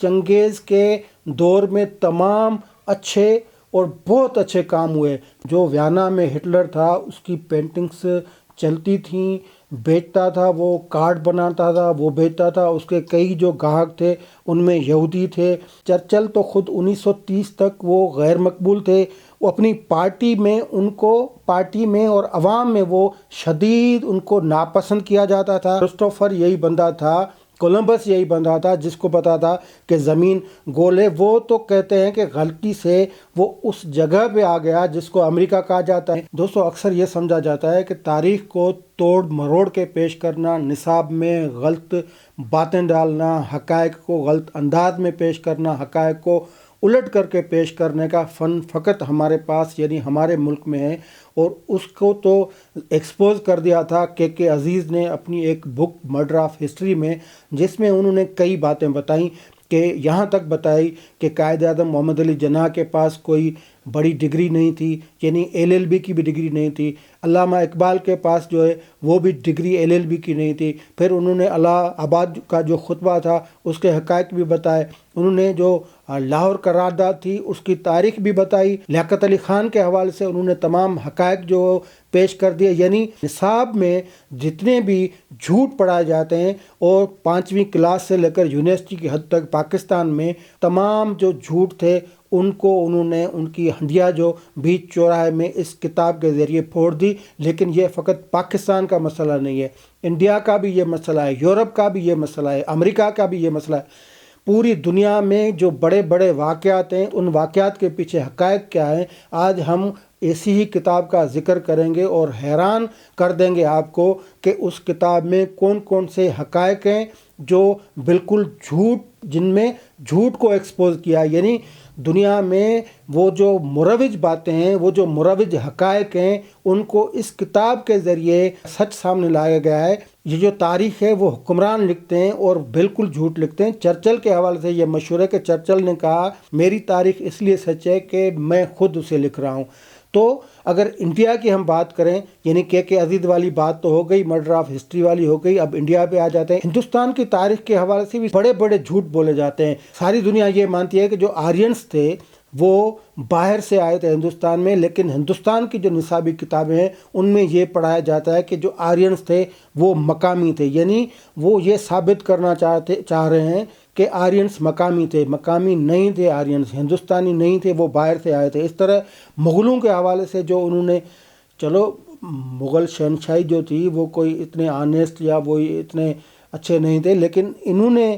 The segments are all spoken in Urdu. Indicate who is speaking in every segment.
Speaker 1: چنگیز کے دور میں تمام اچھے اور بہت اچھے کام ہوئے. جو ویانا میں ہٹلر تھا اس کی پینٹنگز چلتی تھیں، بیچتا تھا، وہ کارڈ بناتا تھا، وہ بیچتا تھا. اس کے کئی جو گاہک تھے ان میں یہودی تھے. چرچل تو خود 1930 تک وہ غیر مقبول تھے. وہ اپنی پارٹی میں اور عوام میں وہ شدید ان کو ناپسند کیا جاتا تھا. کرسٹوفر یہی بندہ تھا، کولمبس یہی بندہ تھا جس کو پتا تھا کہ زمین گول ہے. وہ تو کہتے ہیں کہ غلطی سے وہ اس جگہ پہ آ گیا جس کو امریکہ کہا جاتا ہے. دوستو اکثر یہ سمجھا جاتا ہے کہ تاریخ کو توڑ مروڑ کے پیش کرنا، نصاب میں غلط باتیں ڈالنا، حقائق کو غلط انداز میں پیش کرنا، حقائق کو الٹ کر کے پیش کرنے کا فن فقط ہمارے پاس یعنی ہمارے ملک میں ہے. اور اس کو تو ایکسپوز کر دیا تھا کے عزیز نے اپنی ایک بک مرڈر آف ہسٹری میں، جس میں انہوں نے کئی باتیں بتائیں کہ یہاں تک بتائی کہ قائد اعظم محمد علی جناح کے پاس کوئی بڑی ڈگری نہیں تھی، یعنی LLB کی بھی ڈگری نہیں تھی. علامہ اقبال کے پاس جو ہے وہ بھی ڈگری LLB کی نہیں تھی. پھر انہوں نے الہ آباد کا جو خطبہ تھا اس کے حقائق بھی بتائے. انہوں نے جو لاہور قرارداد تھی اس کی تاریخ بھی بتائی. لیاقت علی خان کے حوالے سے انہوں نے تمام حقائق جو پیش کر دیے. یعنی نصاب میں جتنے بھی جھوٹ پڑھائے جاتے ہیں اور 5ویں کلاس سے لے کر یونیورسٹی کی حد تک پاکستان میں تمام جو جھوٹ تھے ان کو انہوں نے ان کی ہنڈیا جو بیچ چوراہے میں اس کتاب کے ذریعے پھوڑ دی. لیکن یہ فقط پاکستان کا مسئلہ نہیں ہے، انڈیا کا بھی یہ مسئلہ ہے، یورپ کا بھی یہ مسئلہ ہے، امریکہ کا بھی یہ مسئلہ ہے. پوری دنیا میں جو بڑے بڑے واقعات ہیں ان واقعات کے پیچھے حقائق کیا ہیں، آج ہم ایسی ہی کتاب کا ذکر کریں گے اور حیران کر دیں گے آپ کو کہ اس کتاب میں کون کون سے حقائق ہیں جو بالکل جن میں جھوٹ کو ایکسپوز کیا. یعنی دنیا میں وہ جو مروج باتیں ہیں، وہ جو مروج حقائق ہیں، ان کو اس کتاب کے ذریعے سچ سامنے لایا گیا ہے. یہ جو تاریخ ہے وہ حکمران لکھتے ہیں اور بالکل جھوٹ لکھتے ہیں. چرچل کے حوالے سے یہ مشہور ہے کہ چرچل نے کہا میری تاریخ اس لیے سچ ہے کہ میں خود اسے لکھ رہا ہوں. تو اگر انڈیا کی ہم بات کریں، یعنی کے عزیز والی بات تو ہو گئی، مرڈر آف ہسٹری والی ہو گئی، اب انڈیا پہ آ جاتے ہیں. ہندوستان کی تاریخ کے حوالے سے بھی بڑے بڑے جھوٹ بولے جاتے ہیں. ساری دنیا یہ مانتی ہے کہ جو آرینس تھے وہ باہر سے آئے تھے ہندوستان میں، لیکن ہندوستان کی جو نصابی کتابیں ہیں ان میں یہ پڑھایا جاتا ہے کہ جو آرینس تھے وہ مقامی تھے. یعنی وہ یہ ثابت کرنا چاہ رہے ہیں کہ آرینس مقامی تھے. مقامی نہیں تھے، آرینس ہندوستانی نہیں تھے، وہ باہر سے آئے تھے. اس طرح مغلوں کے حوالے سے جو انہوں نے، چلو مغل شہنشاہی جو تھی وہ کوئی اتنے آنیسٹ یا وہ اتنے اچھے نہیں تھے، لیکن انہوں نے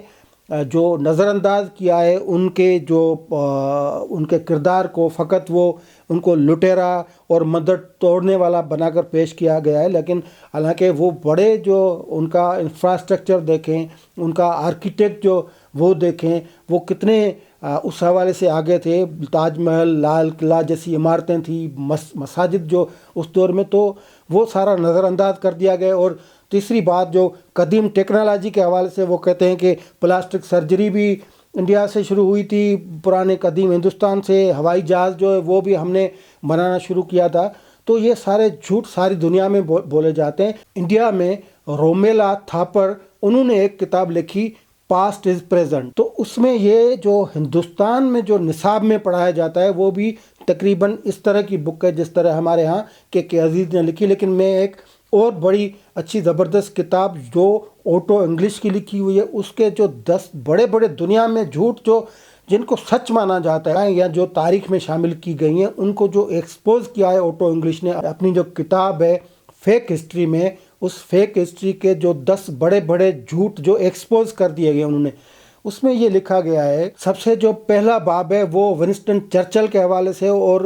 Speaker 1: جو نظر انداز کیا ہے ان کے کردار کو، فقط وہ ان کو لٹیرا اور مدد توڑنے والا بنا کر پیش کیا گیا ہے. لیکن حالانکہ وہ بڑے جو ان کا انفراسٹرکچر دیکھیں، ان کا آرکیٹیکٹ جو وہ دیکھیں، وہ کتنے اس حوالے سے آگے تھے. تاج محل، لال قلعہ جیسی عمارتیں تھیں، مساجد جو اس دور میں، تو وہ سارا نظر انداز کر دیا گیا. اور تیسری بات جو قدیم ٹیکنالوجی کے حوالے سے وہ کہتے ہیں کہ پلاسٹک سرجری بھی انڈیا سے شروع ہوئی تھی، پرانے قدیم ہندوستان سے. ہوائی جہاز جو ہے وہ بھی ہم نے بنانا شروع کیا تھا. تو یہ سارے جھوٹ ساری دنیا میں بولے جاتے ہیں. انڈیا میں رومیلا تھاپر انہوں نے ایک کتاب لکھی پاسٹ از پریزنٹ. تو اس میں یہ جو ہندوستان میں جو نصاب میں پڑھایا جاتا ہے وہ بھی تقریباً اس طرح کی بک ہے جس طرح ہمارے ہاں کے عزیز نے لکھی. لیکن میں ایک اور بڑی اچھی زبردست کتاب جو آٹو انگلش کی لکھی ہوئی ہے، اس کے جو 10 بڑے بڑے دنیا میں جھوٹ جن کو سچ مانا جاتا ہے یا جو تاریخ میں شامل کی گئی ہیں، ان کو جو ایکسپوز کیا ہے آٹو انگلش نے اپنی جو کتاب ہے فیک ہسٹری میں. اس فیک ہسٹری کے جو 10 بڑے بڑے جھوٹ جو ایکسپوز کر دیے گئے انہوں نے، اس میں یہ لکھا گیا ہے. سب سے جو پہلا باب ہے وہ ونسٹن چرچل کے حوالے سے، اور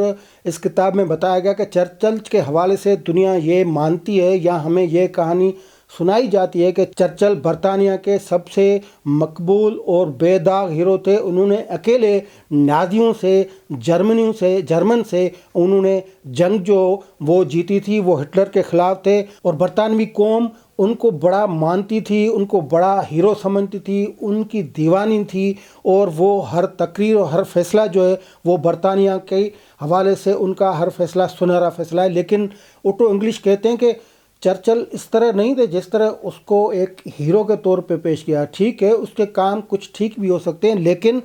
Speaker 1: اس کتاب میں بتایا گیا کہ چرچل کے حوالے سے دنیا یہ مانتی ہے یا ہمیں یہ کہانی سنائی جاتی ہے کہ چرچل برطانیہ کے سب سے مقبول اور بے داغ ہیرو تھے. انہوں نے اکیلے نازیوں سے، جرمن سے انہوں نے جنگ جو وہ جیتی تھی، وہ ہٹلر کے خلاف تھے. اور برطانوی قوم ان کو بڑا مانتی تھی، ان کو بڑا ہیرو سمجھتی تھی، ان کی دیوانی تھی. اور وہ ہر تقریر اور ہر فیصلہ جو ہے وہ برطانیہ کے حوالے سے ان کا ہر فیصلہ سنہرا فیصلہ ہے. لیکن آٹو انگلش کہتے ہیں کہ چرچل اس طرح نہیں تھے جس طرح اس کو ایک ہیرو کے طور پہ پیش کیا. ٹھیک ہے اس کے کام کچھ ٹھیک بھی ہو سکتے ہیں، لیکن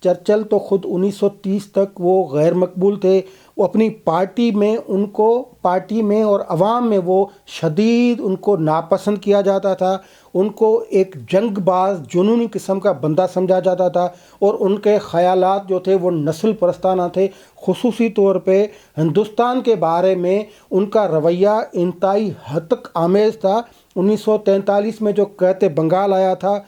Speaker 1: چرچل تو خود 1930 تک وہ غیر مقبول تھے. وہ اپنی پارٹی میں اور عوام میں وہ شدید ان کو ناپسند کیا جاتا تھا. ان کو ایک جنگ باز جنونی قسم کا بندہ سمجھا جاتا تھا، اور ان کے خیالات جو تھے وہ نسل پرستانہ تھے. خصوصی طور پہ ہندوستان کے بارے میں ان کا رویہ انتہائی ہتک آمیز تھا. 1943 میں جو قحط بنگال آیا تھا،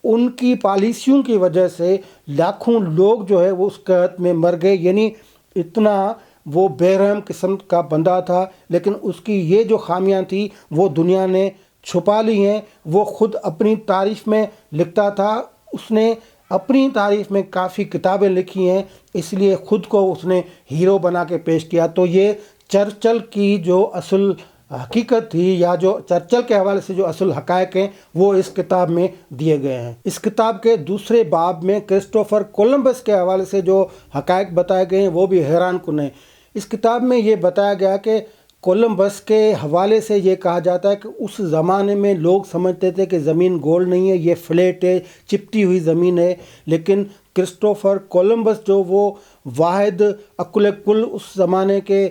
Speaker 1: ان کی پالیسیوں کی وجہ سے لاکھوں لوگ جو ہے وہ اس قحط میں مر گئے. یعنی اتنا وہ بے رحم قسم کا بندہ تھا، لیکن اس کی یہ جو خامیاں تھیں وہ دنیا نے چھپا لی ہیں. وہ خود اپنی تعریف میں لکھتا تھا، اس نے اپنی تعریف میں کافی کتابیں لکھی ہیں، اس لیے خود کو اس نے ہیرو بنا کے پیش کیا. تو یہ چرچل کی جو اصل حقیقت تھی، یا جو چرچل کے حوالے سے جو اصل حقائق ہیں، وہ اس کتاب میں دیے گئے ہیں. اس کتاب کے دوسرے باب میں کرسٹوفر کولمبس کے حوالے سے جو حقائق بتائے گئے ہیں وہ بھی حیران کن ہیں. اس کتاب میں یہ بتایا گیا کہ کولمبس کے حوالے سے یہ کہا جاتا ہے کہ اس زمانے میں لوگ سمجھتے تھے کہ زمین گول نہیں ہے، یہ فلیٹ ہے، چپٹی ہوئی زمین ہے. لیکن کرسٹوفر کولمبس جو وہ واحد عقل کل اس زمانے کے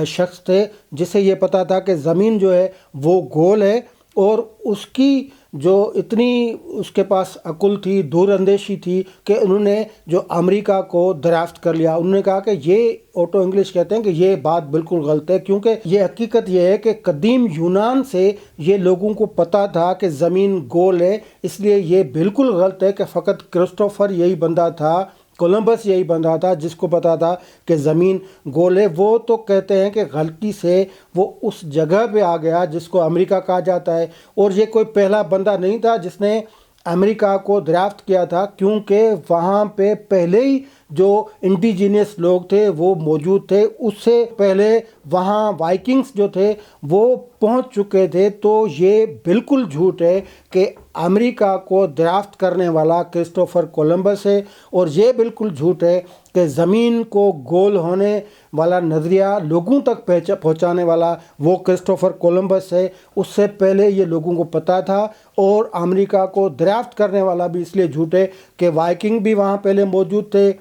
Speaker 1: شخص تھے جسے یہ پتا تھا کہ زمین جو ہے وہ گول ہے، اور اس کی جو اتنی اس کے پاس عقل تھی، دور اندیشی تھی، کہ انہوں نے جو امریکہ کو دریافت کر لیا. انہوں نے کہا کہ یہ آٹو انگلش کہتے ہیں کہ یہ بات بالکل غلط ہے، کیونکہ یہ حقیقت یہ ہے کہ قدیم یونان سے یہ لوگوں کو پتہ تھا کہ زمین گول ہے. اس لیے یہ بالکل غلط ہے کہ فقط کرسٹوفر یہی بندہ تھا، کولمبس یہی بندہ تھا جس کو پتا تھا کہ زمین گول ہے. وہ تو کہتے ہیں کہ غلطی سے وہ اس جگہ پہ آ گیا جس کو امریکہ کہا جاتا ہے، اور یہ کوئی پہلا بندہ نہیں تھا جس نے امریکہ کو دریافت کیا تھا، کیونکہ وہاں پہ پہلے ہی جو انڈیجینس لوگ تھے وہ موجود تھے. اس سے پہلے وہاں وائکنگز جو تھے وہ پہنچ چکے تھے. تو یہ بالکل جھوٹ ہے کہ امریکہ کو دریافت کرنے والا کرسٹوفر کولمبس ہے، اور یہ بالکل جھوٹ ہے کہ زمین کو گول ہونے والا نظریہ لوگوں تک پہنچانے والا وہ کرسٹوفر کولمبس ہے. اس سے پہلے یہ لوگوں کو پتہ تھا. اور امریکہ کو دریافت کرنے والا بھی اس لیے جھوٹ ہے کہ وائکنگ بھی وہاں پہلے موجود تھے،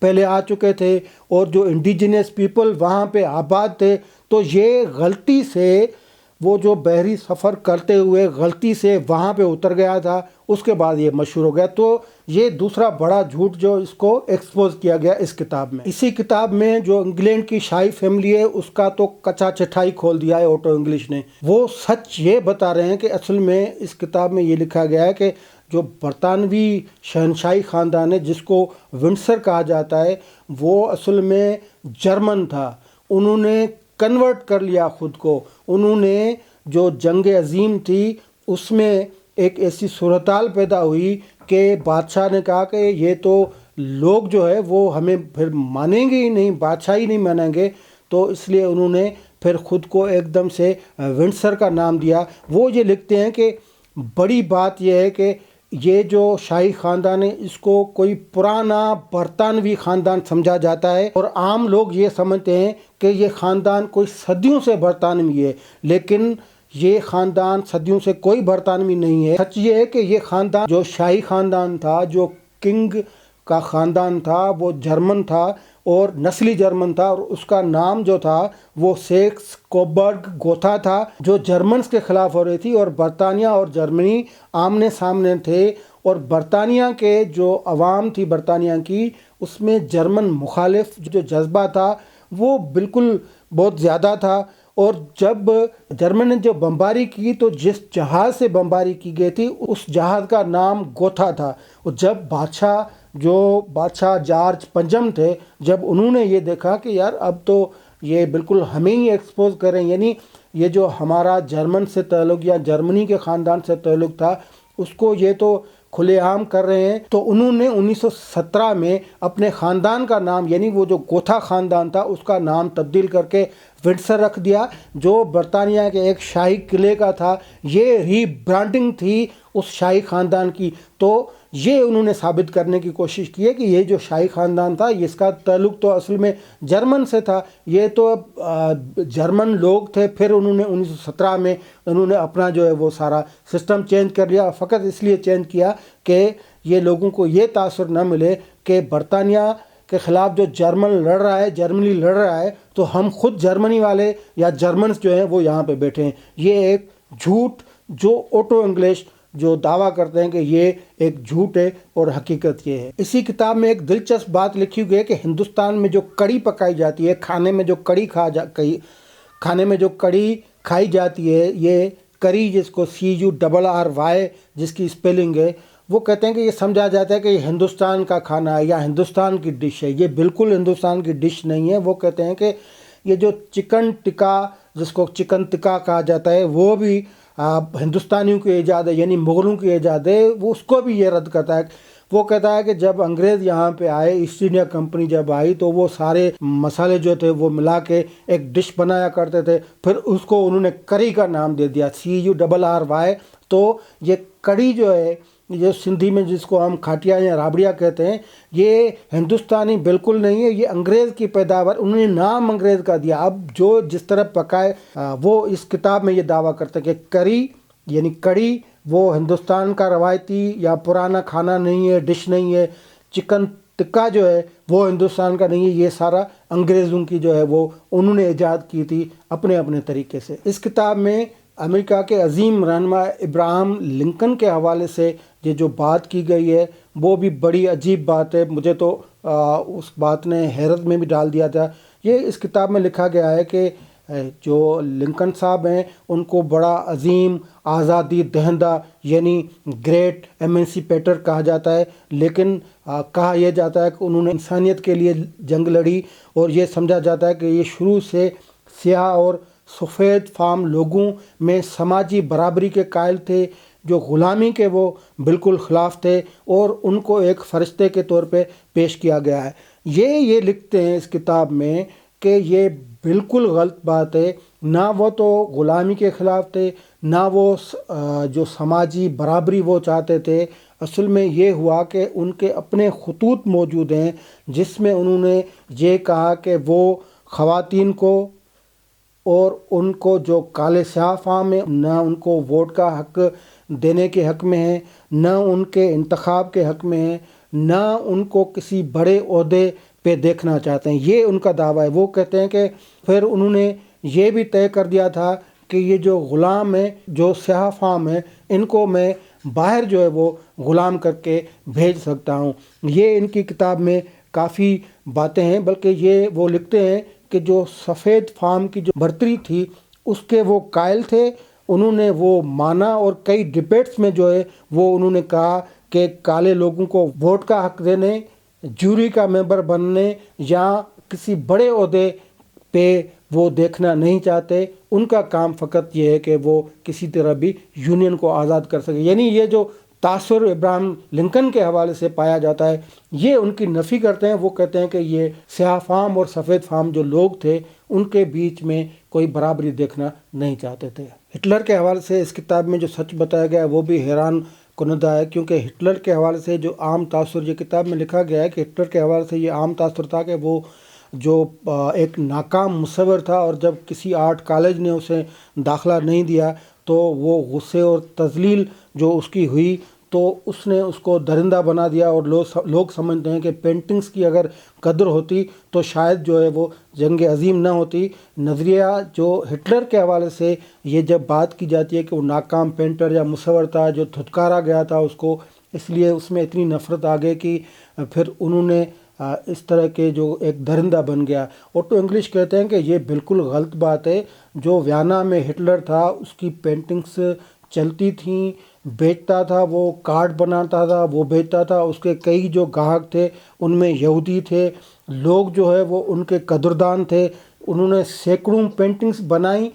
Speaker 1: پہلے آ چکے تھے، اور جو انڈیجینس پیپل وہاں پہ آباد تھے. تو یہ غلطی سے وہ جو بحری سفر کرتے ہوئے غلطی سے وہاں پہ اتر گیا تھا، اس کے بعد یہ مشہور ہو گیا. تو یہ دوسرا بڑا جھوٹ جو اس کو ایکسپوز کیا گیا اس کتاب میں. اسی کتاب میں جو انگلینڈ کی شاہی فیملی ہے اس کا تو کچا چٹھائی کھول دیا ہے آٹو انگلش نے. وہ سچ یہ بتا رہے ہیں کہ اصل میں اس کتاب میں یہ لکھا گیا ہے کہ جو برطانوی شہنشاہی خاندان ہے جس کو ونڈسر کہا جاتا ہے، وہ اصل میں جرمن تھا. انہوں نے کنورٹ کر لیا خود کو. انہوں نے جو جنگ عظیم تھی اس میں ایک ایسی صورتحال پیدا ہوئی کہ بادشاہ نے کہا کہ یہ تو لوگ جو ہے وہ ہمیں پھر مانیں گے ہی نہیں، بادشاہ ہی نہیں مانیں گے. تو اس لیے انہوں نے پھر خود کو ایک دم سے ونڈسر کا نام دیا. وہ یہ لکھتے ہیں کہ بڑی بات یہ ہے کہ یہ جو شاہی خاندان ہے اس کو کوئی پرانا برطانوی خاندان سمجھا جاتا ہے، اور عام لوگ یہ سمجھتے ہیں کہ یہ خاندان کوئی صدیوں سے برطانوی ہے. لیکن یہ خاندان صدیوں سے کوئی برطانوی نہیں ہے. سچ یہ ہے کہ یہ خاندان جو شاہی خاندان تھا، جو کنگ کا خاندان تھا، وہ جرمن تھا اور نسلی جرمن تھا، اور اس کا نام جو تھا وہ سیکس کوبرگ گوتھا تھا، جو جرمنز کے خلاف ہو رہی تھی. اور برطانیہ اور جرمنی آمنے سامنے تھے، اور برطانیہ کے جو عوام تھی برطانیہ کی، اس میں جرمن مخالف جو جذبہ تھا وہ بالکل بہت زیادہ تھا. اور جب جرمن نے جو بمباری کی تو جس جہاز سے بمباری کی گئی تھی اس جہاز کا نام گوتھا تھا. اور جب بادشاہ جارج پنجم تھے، جب انہوں نے یہ دیکھا کہ یار اب تو یہ بالکل ہمیں ہی ایکسپوز کریں، یعنی یہ جو ہمارا جرمن سے تعلق یا جرمنی کے خاندان سے تعلق تھا اس کو یہ تو کھلے عام کر رہے ہیں. تو انہوں نے 1917 میں اپنے خاندان کا نام، یعنی وہ جو گوتھا خاندان تھا، اس کا نام تبدیل کر کے ونڈسر رکھ دیا جو برطانیہ کے ایک شاہی قلعے کا تھا. یہ ری برانڈنگ تھی اس شاہی خاندان کی. تو یہ انہوں نے ثابت کرنے کی کوشش کی ہے کہ یہ جو شاہی خاندان تھا اس کا تعلق تو اصل میں جرمن سے تھا. یہ تو جرمن لوگ تھے. پھر انہوں نے 1917 میں انہوں نے اپنا جو ہے وہ سارا سسٹم چینج کر لیا. فقط اس لیے چینج کیا کہ یہ لوگوں کو یہ تاثر نہ ملے کہ برطانیہ کے خلاف جو جرمنی لڑ رہا ہے تو ہم خود جرمنی والے یا جرمنز جو ہیں وہ یہاں پہ بیٹھے ہیں. یہ ایک جھوٹ جو آٹو انگلش جو دعویٰ کرتے ہیں کہ یہ ایک جھوٹ ہے اور حقیقت یہ ہے. اسی کتاب میں ایک دلچسپ بات لکھی ہوئی ہے کہ ہندوستان میں جو کڑی پکائی جاتی ہے، کھانے میں جو کڑی کھائی جاتی ہے، یہ کری جس کو CURRY جس کی اسپیلنگ ہے، وہ کہتے ہیں کہ یہ سمجھا جاتا ہے کہ یہ ہندوستان کا کھانا ہے یا ہندوستان کی ڈش ہے. یہ بالکل ہندوستان کی ڈش نہیں ہے. وہ کہتے ہیں کہ یہ جو چکن ٹکا جس کو چکن ٹکا کہا جاتا ہے وہ بھی ہندوستانیوں کی ایجاد ہے، یعنی مغلوں کی ایجاد ہے. وہ اس کو بھی یہ رد کرتا ہے. وہ کہتا ہے کہ جب انگریز یہاں پہ آئے، ایسٹ انڈیا کمپنی جب آئی تو وہ سارے مسالے جو تھے وہ ملا کے ایک ڈش بنایا کرتے تھے. پھر اس کو انہوں نے کری کا نام دے دیا، CURRY. تو یہ کڑی جو ہے، یہ سندھی میں جس کو ہم کھاٹیا یا رابڑیا کہتے ہیں، یہ ہندوستانی بالکل نہیں ہے. یہ انگریز کی پیداوار، انہوں نے نام انگریز کا دیا. اب جو جس طرح پکائے وہ اس کتاب میں یہ دعویٰ کرتے ہیں کہ کری یعنی کڑی وہ ہندوستان کا روایتی یا پرانا کھانا نہیں ہے، ڈش نہیں ہے. چکن ٹکا جو ہے وہ ہندوستان کا نہیں ہے. یہ سارا انگریزوں کی جو ہے وہ انہوں نے ایجاد کی تھی اپنے طریقے سے. اس کتاب میں امریکہ کے عظیم رہنما ابراہم لنکن کے حوالے سے یہ جو بات کی گئی ہے وہ بھی بڑی عجیب بات ہے. مجھے تو اس بات نے حیرت میں بھی ڈال دیا تھا. یہ اس کتاب میں لکھا گیا ہے کہ جو لنکن صاحب ہیں ان کو بڑا عظیم آزادی دہندہ یعنی گریٹ ایمنسیپیٹر کہا جاتا ہے، لیکن کہا یہ جاتا ہے کہ انہوں نے انسانیت کے لیے جنگ لڑی. اور یہ سمجھا جاتا ہے کہ یہ شروع سے سیاہ اور سفید فام لوگوں میں سماجی برابری کے قائل تھے، جو غلامی کے وہ بالکل خلاف تھے اور ان کو ایک فرشتے کے طور پہ پیش کیا گیا ہے. یہ لکھتے ہیں اس کتاب میں کہ یہ بالکل غلط بات ہے. نہ وہ تو غلامی کے خلاف تھے، نہ وہ جو سماجی برابری وہ چاہتے تھے. اصل میں یہ ہوا کہ ان کے اپنے خطوط موجود ہیں جس میں انہوں نے یہ کہا کہ وہ خواتین کو اور ان کو جو کالے سیاہ فام ہیں نہ ان کو ووٹ کا حق دینے کے حق میں ہیں، نہ ان کے انتخاب کے حق میں ہیں، نہ ان کو کسی بڑے عہدے پہ دیکھنا چاہتے ہیں. یہ ان کا دعویٰ ہے. وہ کہتے ہیں کہ پھر انہوں نے یہ بھی طے کر دیا تھا کہ یہ جو غلام ہیں، جو سیاہ فام ہیں، ان کو میں باہر جو ہے وہ غلام کر کے بھیج سکتا ہوں. یہ ان کی کتاب میں کافی باتیں ہیں. بلکہ یہ وہ لکھتے ہیں کہ جو سفید فام کی جو برتری تھی اس کے وہ قائل تھے. انہوں نے وہ مانا اور کئی ڈبیٹس میں جو ہے وہ انہوں نے کہا کہ کالے لوگوں کو ووٹ کا حق دینے، جوری کا ممبر بننے یا کسی بڑے عہدے پہ وہ دیکھنا نہیں چاہتے. ان کا کام فقط یہ ہے کہ وہ کسی طرح بھی یونین کو آزاد کر سکے. یعنی یہ جو تاثر ابراہم لنکن کے حوالے سے پایا جاتا ہے یہ ان کی نفی کرتے ہیں. وہ کہتے ہیں کہ یہ سیاہ فام اور سفید فام جو لوگ تھے ان کے بیچ میں کوئی برابری دیکھنا نہیں چاہتے تھے. ہٹلر کے حوالے سے اس کتاب میں جو سچ بتایا گیا ہے وہ بھی حیران کنندہ ہے، کیونکہ ہٹلر کے حوالے سے جو عام تاثر یہ کتاب میں لکھا گیا ہے کہ ہٹلر کے حوالے سے یہ عام تاثر تھا کہ وہ جو ایک ناکام مصور تھا اور جب کسی آرٹ کالج نے اسے داخلہ نہیں دیا تو وہ غصے اور تذلیل جو اس کی ہوئی تو اس نے اس کو درندہ بنا دیا. اور لوگ سمجھتے ہیں کہ پینٹنگز کی اگر قدر ہوتی تو شاید جو ہے وہ جنگ عظیم نہ ہوتی. نظریہ جو ہٹلر کے حوالے سے یہ جب بات کی جاتی ہے کہ وہ ناکام پینٹر یا مصور تھا جو دھتکارا گیا تھا اس کو، اس لیے اس میں اتنی نفرت آ گئی کہ پھر انہوں نے اس طرح کے جو ایک درندہ بن گیا. آٹو انگلش کہتے ہیں کہ یہ بالکل غلط بات ہے. جو ویانا میں ہٹلر تھا اس کی پینٹنگز چلتی تھیں، بیچتا تھا، وہ کارڈ بناتا تھا، وہ بیچتا تھا. اس کے کئی جو گاہک تھے ان میں یہودی تھے. لوگ جو ہے وہ ان کے قدردان تھے. انہوں نے سینکڑوں پینٹنگز بنائیں،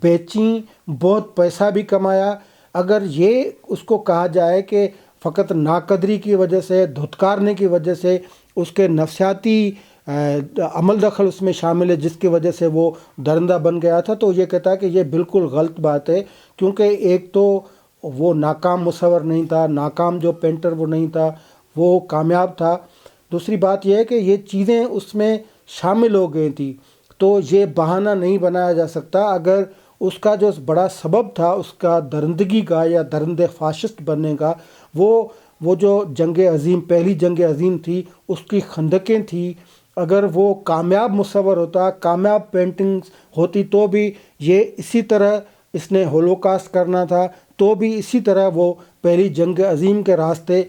Speaker 1: بیچیں، بہت پیسہ بھی کمایا. اگر یہ اس کو کہا جائے کہ فقط ناقدری کی وجہ سے، دھتکارنے کی وجہ سے اس کے نفسیاتی عمل دخل اس میں شامل ہے جس کی وجہ سے وہ درندہ بن گیا تھا، تو یہ کہتا ہے کہ یہ بالکل غلط بات ہے، کیونکہ ایک تو وہ ناکام مصور نہیں تھا، ناکام جو پینٹر وہ نہیں تھا، وہ کامیاب تھا۔ دوسری بات یہ ہے کہ یہ چیزیں اس میں شامل ہو گئی تھی، تو یہ بہانہ نہیں بنایا جا سکتا۔ اگر اس کا جو بڑا سبب تھا اس کا درندگی کا یا درند فاشسٹ بننے کا، وہ جو جنگ عظیم، پہلی جنگ عظیم تھی، اس کی خندقیں تھیں، اگر وہ کامیاب مصور ہوتا، کامیاب پینٹنگز ہوتی، تو بھی یہ اسی طرح اس نے ہولوکاسٹ کرنا تھا، تو بھی اسی طرح وہ پہلی جنگ عظیم کے راستے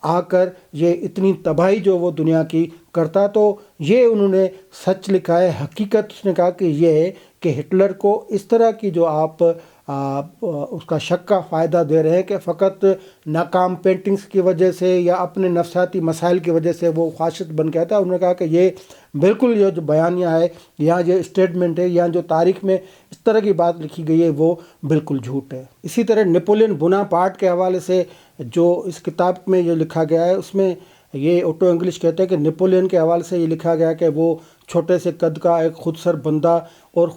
Speaker 1: آ کر یہ اتنی تباہی جو وہ دنیا کی کرتا۔ تو یہ انہوں نے سچ لکھا ہے، حقیقت اس نے کہا کہ یہ ہے کہ ہٹلر کو اس طرح کی جو آپ اس کا شک کا فائدہ دے رہے ہیں کہ فقط ناکام پینٹنگز کی وجہ سے یا اپنے نفسیاتی مسائل کی وجہ سے وہ فاشسٹ بن گیا تھا، انہوں نے کہا کہ یہ بالکل یہ جو بیانیہ ہے یا یہ اسٹیٹمنٹ ہے یا جو تاریخ میں اس طرح کی بات لکھی گئی ہے وہ بالکل جھوٹ ہے۔ اسی طرح نیپولین بوناپارٹ کے حوالے سے جو اس کتاب میں یہ لکھا گیا ہے، اس میں یہ اوٹو انگلش کہتے ہیں کہ نیپولین کے حوالے سے یہ لکھا گیا کہ وہ چھوٹے سے قد کا ایک خود سر بندہ اور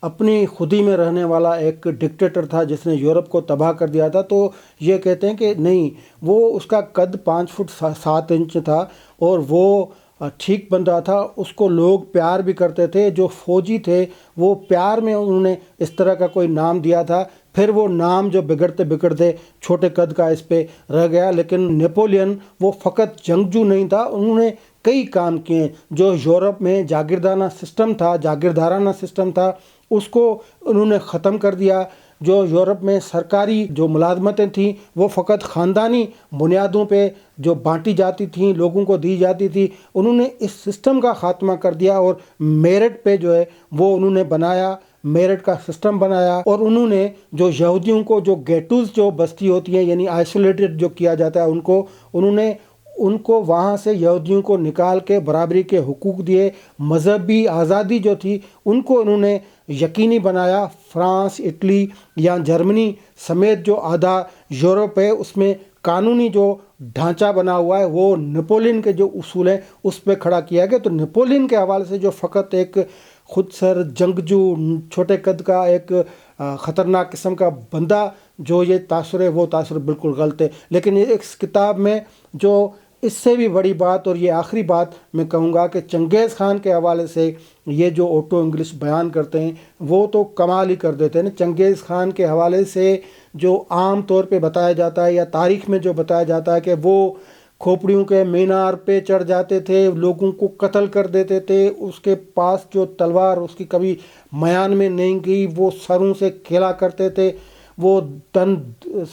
Speaker 1: اپنی خودی میں رہنے والا ایک ڈکٹیٹر تھا جس نے یورپ کو تباہ کر دیا تھا۔ تو یہ کہتے ہیں کہ نہیں، وہ اس کا قد 5 فٹ 7 انچ تھا اور وہ ٹھیک بندہ تھا، اس کو لوگ پیار بھی کرتے تھے، جو فوجی تھے وہ پیار میں انہوں نے اس طرح کا کوئی نام دیا تھا، پھر وہ نام جو بگڑتے بگڑتے چھوٹے قد کا اس پہ رہ گیا۔ لیکن نیپولین وہ فقط جنگجو نہیں تھا، انہوں نے کئی کام کیے، جو یورپ میں جاگیردارانہ سسٹم تھا اس کو انہوں نے ختم کر دیا۔ جو یورپ میں سرکاری جو ملازمتیں تھیں وہ فقط خاندانی بنیادوں پہ جو بانٹی جاتی تھیں، لوگوں کو دی جاتی تھی، انہوں نے اس سسٹم کا خاتمہ کر دیا اور میرٹ پہ جو ہے وہ انہوں نے بنایا، میرٹ کا سسٹم بنایا، اور انہوں نے جو یہودیوں کو جو گیٹوز جو بستی ہوتی ہیں یعنی آئسولیٹڈ جو کیا جاتا ہے ان کو وہاں سے یہودیوں کو نکال کے برابری کے حقوق دیے، مذہبی آزادی جو تھی ان کو انہوں نے یقینی بنایا۔ فرانس، اٹلی یا جرمنی سمیت جو آدھا یورپ ہے اس میں قانونی جو ڈھانچہ بنا ہوا ہے وہ نیپولین کے جو اصول ہیں اس پہ کھڑا کیا گیا۔ تو نیپولین کے حوالے سے جو فقط ایک خود سر جنگجو، چھوٹے قد کا ایک خطرناک قسم کا بندہ جو یہ تاثر ہے، وہ تاثر بالکل غلط ہے۔ لیکن اس کتاب میں جو اس سے بھی بڑی بات، اور یہ آخری بات میں کہوں گا، کہ چنگیز خان کے حوالے سے یہ جو اوٹو انگلش بیان کرتے ہیں وہ تو کمال ہی کر دیتے ہیں۔ چنگیز خان کے حوالے سے جو عام طور پہ بتایا جاتا ہے یا تاریخ میں جو بتایا جاتا ہے کہ وہ کھوپڑیوں کے مینار پہ چڑھ جاتے تھے، لوگوں کو قتل کر دیتے تھے، اس کے پاس جو تلوار اس کی کبھی میان میں نہیں گئی، وہ سروں سے کھیلا کرتے تھے، وہ تن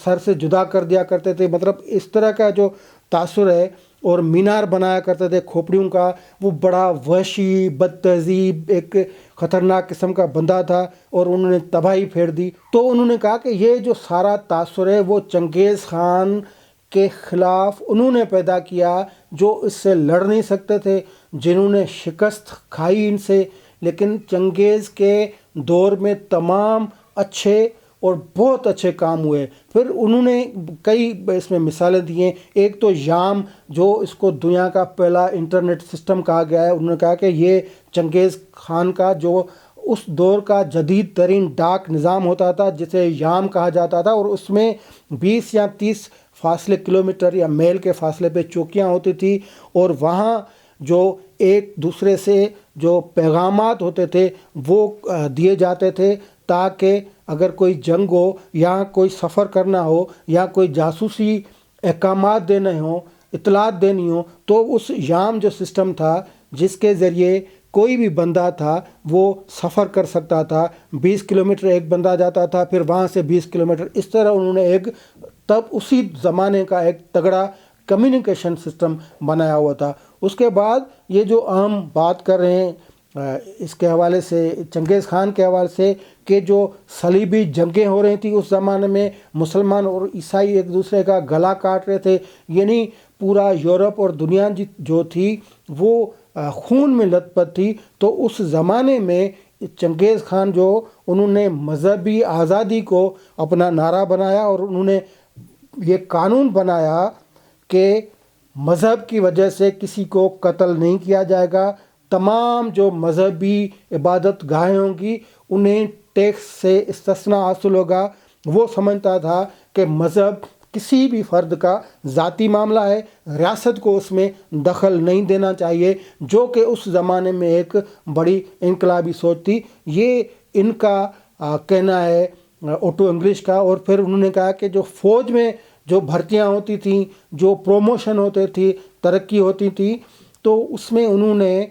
Speaker 1: سر سے جدا کر دیا کرتے تھے، مطلب اس طرح کا جو تاثر ہے، اور مینار بنایا کرتے تھے کھوپڑیوں کا۔ وہ بڑا وحشی، بد تہذیب، ایک خطرناک قسم کا بندہ تھا اور انہوں نے تباہی پھیر دی۔ تو انہوں نے کہا کہ یہ جو سارا تاثر ہے وہ چنگیز خان کے خلاف انہوں نے پیدا کیا، جو اس سے لڑ نہیں سکتے تھے، جنہوں نے شکست کھائی ان سے۔ لیکن چنگیز کے دور میں تمام اچھے اور بہت اچھے کام ہوئے۔ پھر انہوں نے کئی اس میں مثالیں دی ہیں۔ ایک تو یام، جو اس کو دنیا کا پہلا انٹرنیٹ سسٹم کہا گیا ہے، انہوں نے کہا کہ یہ چنگیز خان کا جو اس دور کا جدید ترین ڈاک نظام ہوتا تھا جسے یام کہا جاتا تھا، اور اس میں 20 یا 30 فاصلے کلومیٹر یا میل کے فاصلے پہ چوکیاں ہوتی تھی، اور وہاں جو ایک دوسرے سے جو پیغامات ہوتے تھے وہ دیے جاتے تھے، تاکہ اگر کوئی جنگ ہو یا کوئی سفر کرنا ہو یا کوئی جاسوسی احکامات دینے ہوں، اطلاعات دینی ہوں، تو اس یام جو سسٹم تھا جس کے ذریعے کوئی بھی بندہ تھا وہ سفر کر سکتا تھا۔ 20 کلومیٹر ایک بندہ جاتا تھا، پھر وہاں سے 20 کلومیٹر، اس طرح انہوں نے تب اسی زمانے کا ایک تگڑا کمیونیکیشن سسٹم بنایا ہوا تھا۔ اس کے بعد یہ جو ہم بات کر رہے ہیں اس کے حوالے سے، چنگیز خان کے حوالے سے، کہ جو صلیبی جنگیں ہو رہی تھیں اس زمانے میں، مسلمان اور عیسائی ایک دوسرے کا گلا کاٹ رہے تھے، یعنی پورا یورپ اور دنیا جو تھی وہ خون میں لت پت تھی۔ تو اس زمانے میں چنگیز خان انہوں نے مذہبی آزادی کو اپنا نعرہ بنایا، اور انہوں نے یہ قانون بنایا کہ مذہب کی وجہ سے کسی کو قتل نہیں کیا جائے گا، تمام جو مذہبی عبادت گاہیں ہوں گی انہیں ٹیکس سے استثناء حاصل ہوگا۔ وہ سمجھتا تھا کہ مذہب کسی بھی فرد کا ذاتی معاملہ ہے، ریاست کو اس میں دخل نہیں دینا چاہیے، جو کہ اس زمانے میں ایک بڑی انقلابی سوچ تھی۔ یہ ان کا کہنا ہے اوٹو انگلش کا۔ اور پھر انہوں نے کہا کہ جو فوج میں جو بھرتیاں ہوتی تھیں، جو پروموشن ہوتے تھی، ترقی ہوتی تھی، تو اس میں انہوں نے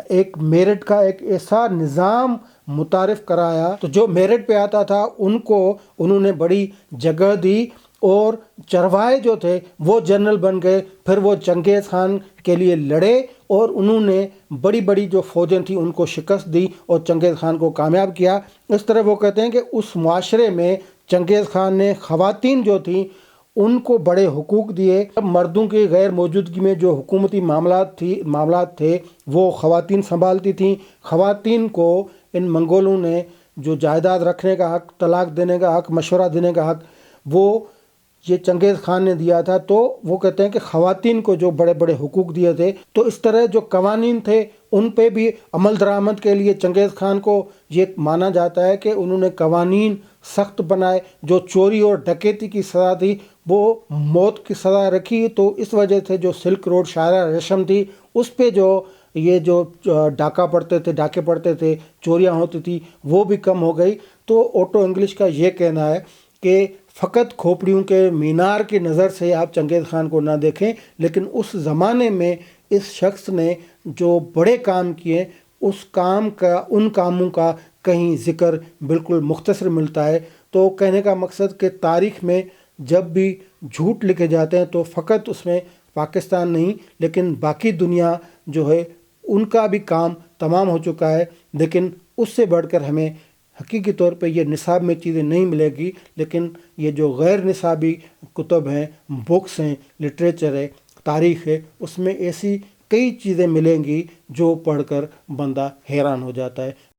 Speaker 1: ایک میرٹ کا ایک ایسا نظام متعارف کرایا، تو جو میرٹ پہ آتا تھا ان کو انہوں نے بڑی جگہ دی، اور چرواہے جو تھے وہ جنرل بن گئے۔ پھر وہ چنگیز خان کے لیے لڑے اور انہوں نے بڑی بڑی جو فوجیں تھیں ان کو شکست دی اور چنگیز خان کو کامیاب کیا۔ اس طرح وہ کہتے ہیں کہ اس معاشرے میں چنگیز خان نے خواتین جو تھیں ان کو بڑے حقوق دیے۔ اب مردوں کی غیر موجودگی میں جو حکومتی معاملات تھے وہ خواتین سنبھالتی تھیں۔ خواتین کو ان منگولوں نے جو جائیداد رکھنے کا حق، طلاق دینے کا حق، مشورہ دینے کا حق، وہ یہ چنگیز خان نے دیا تھا۔ تو وہ کہتے ہیں کہ خواتین کو جو بڑے بڑے حقوق دیے تھے، تو اس طرح جو قوانین تھے ان پہ بھی عمل درآمد کے لیے چنگیز خان کو یہ مانا جاتا ہے کہ انہوں نے قوانین سخت بنائے۔ جو چوری اور ڈکیتی کی سزا تھی وہ موت کی سزا رکھی، تو اس وجہ سے جو سلک روڈ شاہراہ ریشم تھی اس پہ جو ڈاکے پڑتے تھے، چوریاں ہوتی تھی، وہ بھی کم ہو گئی۔ تو اوٹو انگلش کا یہ کہنا ہے کہ فقط کھوپڑیوں کے مینار کی نظر سے آپ چنگیز خان کو نہ دیکھیں، لیکن اس زمانے میں اس شخص نے جو بڑے کام کیے ان کاموں کا کہیں ذکر بالکل مختصر ملتا ہے۔ تو کہنے کا مقصد کہ تاریخ میں جب بھی جھوٹ لکھے جاتے ہیں تو فقط اس میں پاکستان نہیں لیکن باقی دنیا جو ہے ان کا بھی کام تمام ہو چکا ہے، لیکن اس سے بڑھ کر ہمیں حقیقی طور پہ یہ نصاب میں چیزیں نہیں ملے گی، لیکن یہ جو غیر نصابی کتب ہیں، بکس ہیں، لٹریچر ہے، تاریخ ہے، اس میں ایسی کئی چیزیں ملیں گی جو پڑھ کر بندہ حیران ہو جاتا ہے۔